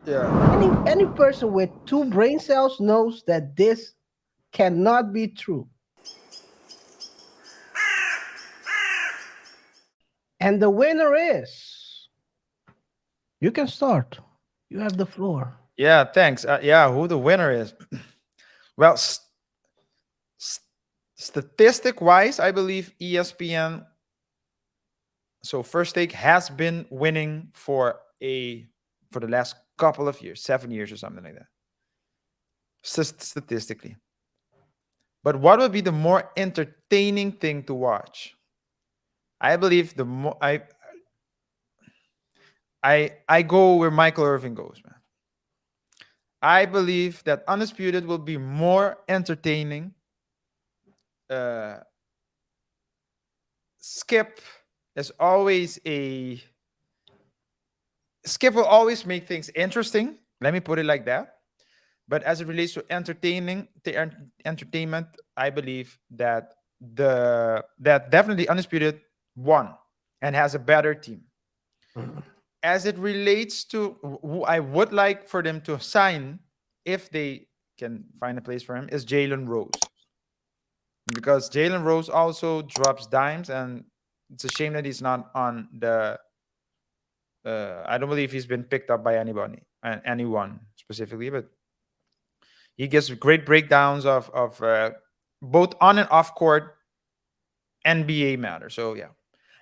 Yeah. Any person with two brain cells knows that this cannot be true. And the winner is, you can start. You have the floor. Yeah, thanks. Yeah, who the winner is? Well, s- statistic wise, I believe ESPN. So First Take has been winning for the last couple of years, 7 years or something like that, statistically. But what would be the more entertaining thing to watch? I believe the more I go where Michael Irving goes, man. I believe that Undisputed will be more entertaining. Uh, Skip is always a Skip will always make things interesting. Let me put it like that. But as it relates to entertainment, I believe that that definitely Undisputed won and has a better team. Mhm. As it relates to who I would like for them to sign, if they can find a place for him, is Jalen Rose. Because Jalen Rose also drops dimes, and it's a shame that he's not on the. I don't believe he's been picked up by anybody, anyone specifically, but he gives great breakdowns of both on and off court NBA matter. So yeah,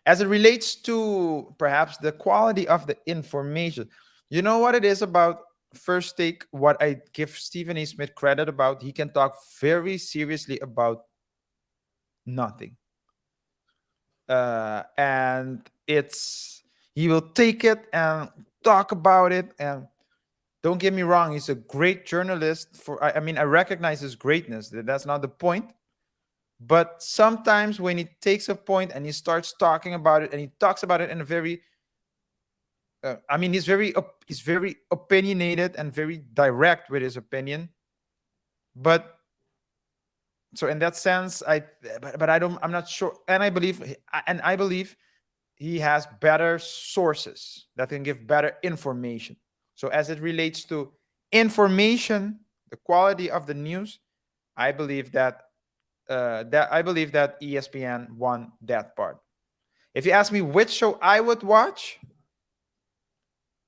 as it relates to perhaps the quality of the information, you know what it is about First Take. What I give Stephen A. Smith credit about, he can talk very seriously about nothing, and it's he will take it and talk about it. And don't get me wrong, he's a great journalist. I mean, I recognize his greatness. That's not the point. But sometimes when he takes a point and he starts talking about it, and he talks about it in a very, I mean, he's very opinionated and very direct with his opinion. But so in that sense, but I'm not sure, and I believe he has better sources that can give better information. So as it relates to information, the quality of the news, I believe that ESPN won that part. If you ask me which show I would watch,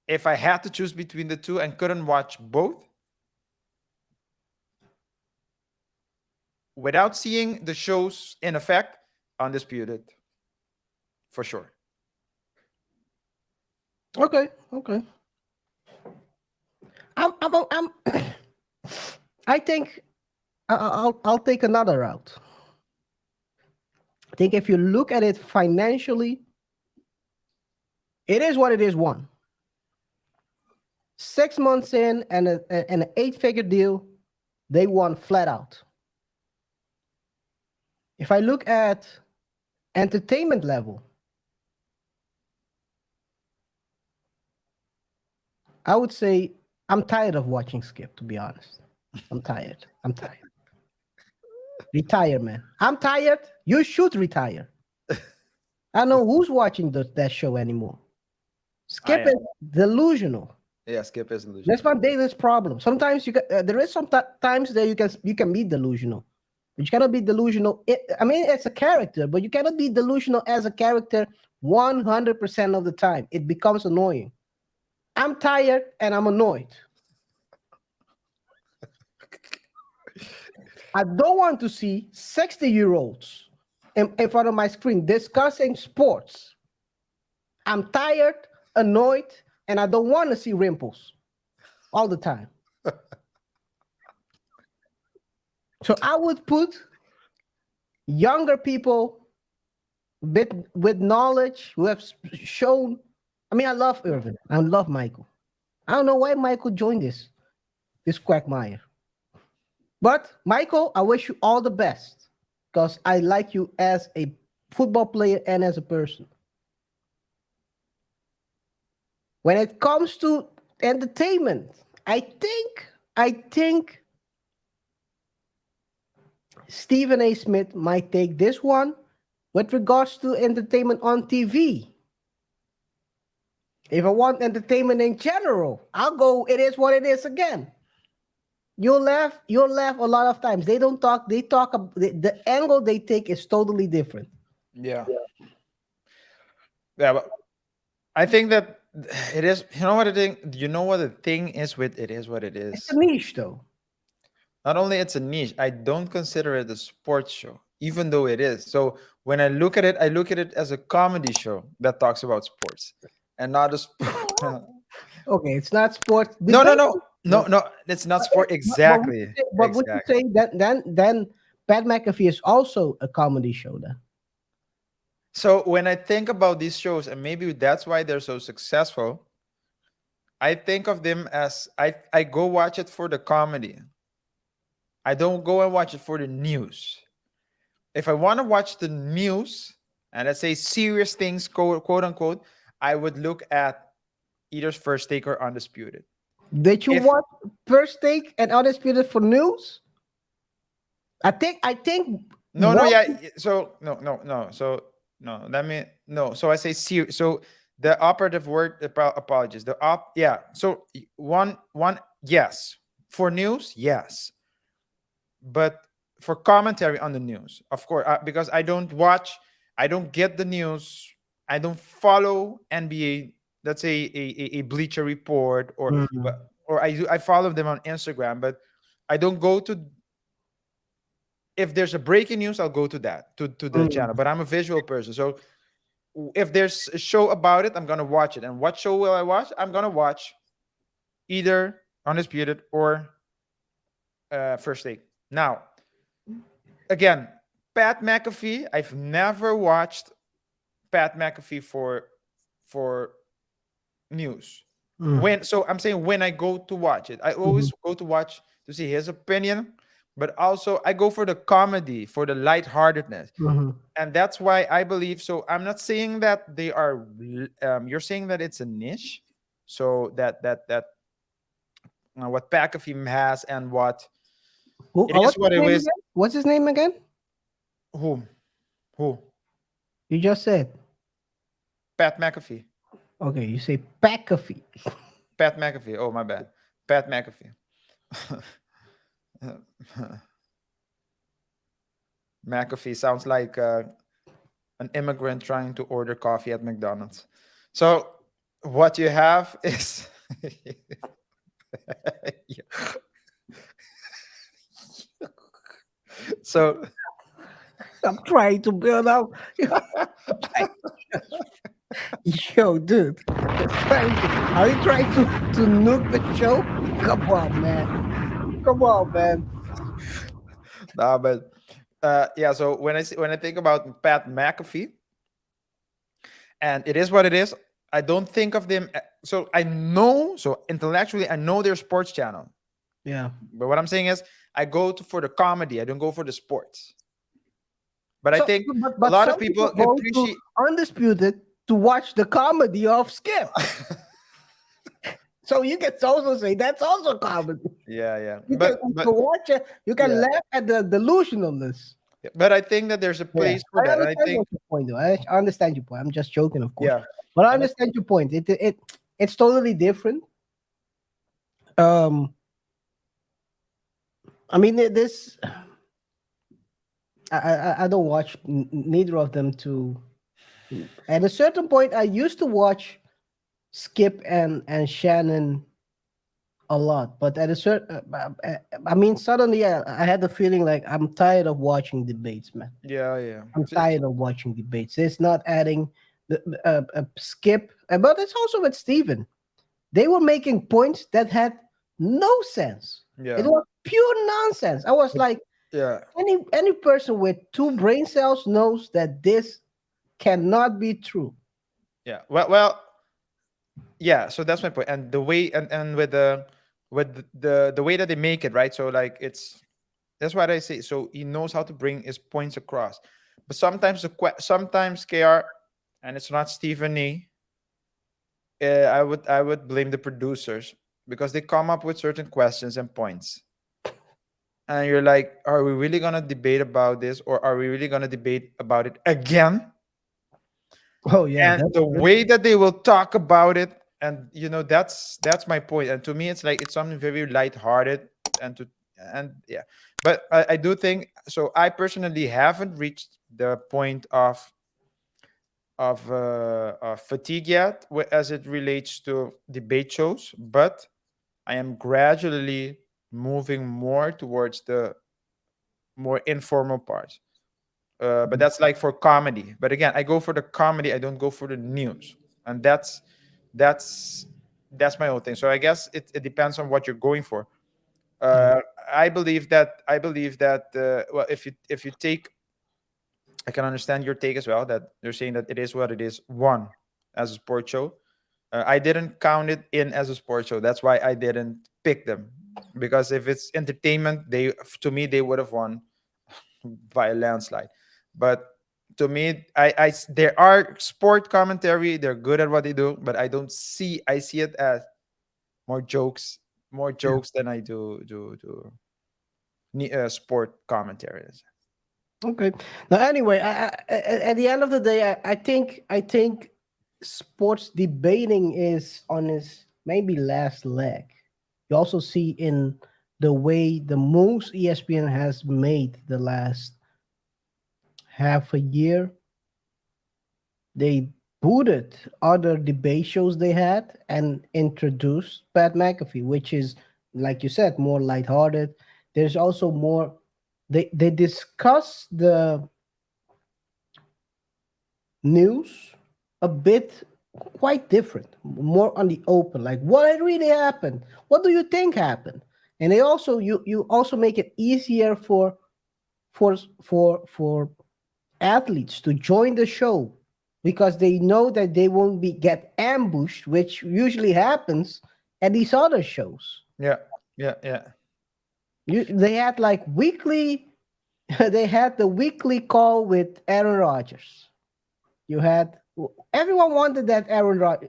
if I had to choose between the two and couldn't watch both, without seeing the shows in effect, Undisputed, for sure. Okay, okay. I'm I think I'll take another route. I think if you look at it financially, it is what it is. 6 months in and an 8-figure deal, they won flat out. If I look at entertainment level, I would say I'm tired of watching Skip, to be honest. I'm tired. I'm tired. Retire, man. I'm tired. You should retire. I don't know who's watching that show anymore. I Skip is am. delusional. Yeah, Skip is That's delusional. my biggest problem. Sometimes there is some times that you can be delusional, but you cannot be delusional. I mean, it's a character, but you cannot be delusional as a character 100% of the time. It becomes annoying. I'm tired and I'm annoyed. I don't want to see 60-year-olds in front of my screen discussing sports. I'm tired, annoyed, and I don't want to see rimples all the time. So I would put younger people bit with knowledge who have shown. I mean, I love Irvin. I love Michael. I don't know why Michael joined this quagmire. But Michael, I wish you all the best because I like you as a football player and as a person. When it comes to entertainment, I think Stephen A. Smith might take this one with regards to entertainment on TV. If I want entertainment in general, I'll go. It is what it is again. You'll laugh. You'll laugh a lot of times. They don't talk. They talk. The angle they take is totally different. Yeah. Yeah, but I think that it is. You know what the thing? You know what the thing is with it is what it It's a is. niche, though. Not only it's a niche, I don't consider it a sports show, even though it is. So when I look at it, I look at it as a comedy show that talks about sports, and not a sport. Okay, it's not sports No, no, debate. no, no, no. It's not sport. Exactly, But would you exactly. say that then Pat McAfee is also a comedy show then? So when I think about these shows, and maybe that's why they're so successful, I think of them as I go watch it for the comedy. I don't go and watch it for the news. If I want to watch the news and let's say serious things, quote unquote, I would look at either First Take or Undisputed. Did you If watch First Take and Undisputed for news? I think no, no, what yeah. So no, no, no. So no, let me no. So I say serious. So the operative word apologies. The yeah. So one yes for news yes, but for commentary on the news, of course, because I don't watch, I don't get the news, I don't follow NBA. Let's say a Bleacher Report Mhm. or I follow them on Instagram, but I don't go to if there's a breaking news, I'll go to that to the channel. Mhm. But I'm a visual person, so if there's a show about it, I'm gonna watch it. And what show will I watch? I'm gonna watch either Undisputed or First Take. Now, again, Pat McAfee. I've never watched Pat McAfee for news. Mhm. When so I'm saying when I go to watch it, I Mhm. always go to watch to see his opinion, but also I go for the comedy, for the lightheartedness. Mhm. And that's why I believe so. I'm not saying that they are. You're saying that it's a niche, so that what Pacafim has and what it is What's his what it name is. again? What's his name again? Who who You just said. Pat McAfee. Okay, you say McAfee. Pat McAfee. Oh my bad. Pat McAfee. McAfee sounds like an immigrant trying to order coffee at McDonald's. So what you have is so I'm trying to build up. Yo, dude, you're trying to. Are you trying to nuke the show? Come on, man. Come on, man. nah, but yeah. So when I think about Pat McAfee, and it is what it is. I don't think of them. So I know. So intellectually, I know their sports channel. Yeah. But what I'm saying is, I go for the comedy. I don't go for the sports. But I So, think a but lot of some people people go to appreciate. Undisputed to watch the comedy of Skip. So you can also say that's also comedy. Yeah, yeah. You can watch it. You can Yeah, laugh at the delusionalness. but I think that there's a Yeah, place for I that. And I understand think, what your point, though. I understand your point. I'm just joking, of course, yeah, but I and I understand your point. It's totally different. Um, I mean, this I don't watch neither of them. To at a certain point, I used to watch Skip and Shannon a lot, but at a certain, I mean, suddenly I had the feeling like I'm tired of watching debates, man. yeah, yeah. I'm tired of watching debates. It's not adding Skip, but it's also with Steven. They were making points that had no sense. It Yeah, was pure nonsense. I was like, yeah, any person with two brain cells knows that this cannot be true. yeah. Well, yeah. So that's my point. And the way and with the way that they make it, right? So like it's that's what I say. So he knows how to bring his points across. But sometimes sometimes KR and it's not Stephen A. I would blame the producers because they come up with certain questions and points, and you're like, are we really gonna debate about this, or are we really gonna debate about it again? Oh yeah, And that's the good. way that they will talk about it, and that's my point. And to me, it's like it's something very lighthearted, and to and yeah. But I do think so. I personally haven't reached the point of fatigue yet, as it relates to debate shows, but I am gradually moving more towards the more informal parts. But that's like for comedy. But again, I go for the comedy. I don't go for the news, and that's that's my own thing. So I guess it depends on what you're going for. Yeah. Uh, I believe that well, if you take, I can understand your take as well. That you're saying that it is what it is. One, as a sports show, I didn't count it in as a sports show. That's why I didn't pick them, because if it's entertainment, to me they would have won by a landslide. But to me, there are sport commentary. They're good at what they do, but I see it as more jokes, more Yeah. jokes than I do sport commentaries. Okay. Now, anyway, at the end of the day, I think sports debating is on its maybe last leg. You also see in the way the moves ESPN has made the last half a year. They booted other debate shows they had and introduced Pat McAfee, which is, like you said, more lighthearted. There's also more. They discuss the news a bit quite different, more on the open, like what really happened, what do you think happened, and they also you also make it easier for athletes to join the show because they know that they won't be get ambushed, which usually happens at these other shows. Yeah, yeah, yeah, They had like weekly they had the weekly call with Aaron Rodgers. You had everyone wanted that Aaron Rodgers.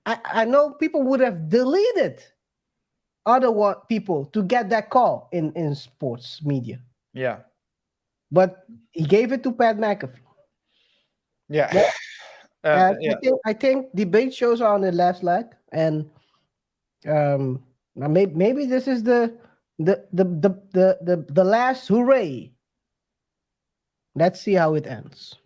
I know people would have deleted people to get that call in sports media, yeah, but he gave it to Pat McAfee. yeah. But I Yeah. think debate shows are on the last leg, and maybe this is the last hooray. Let's see how it ends.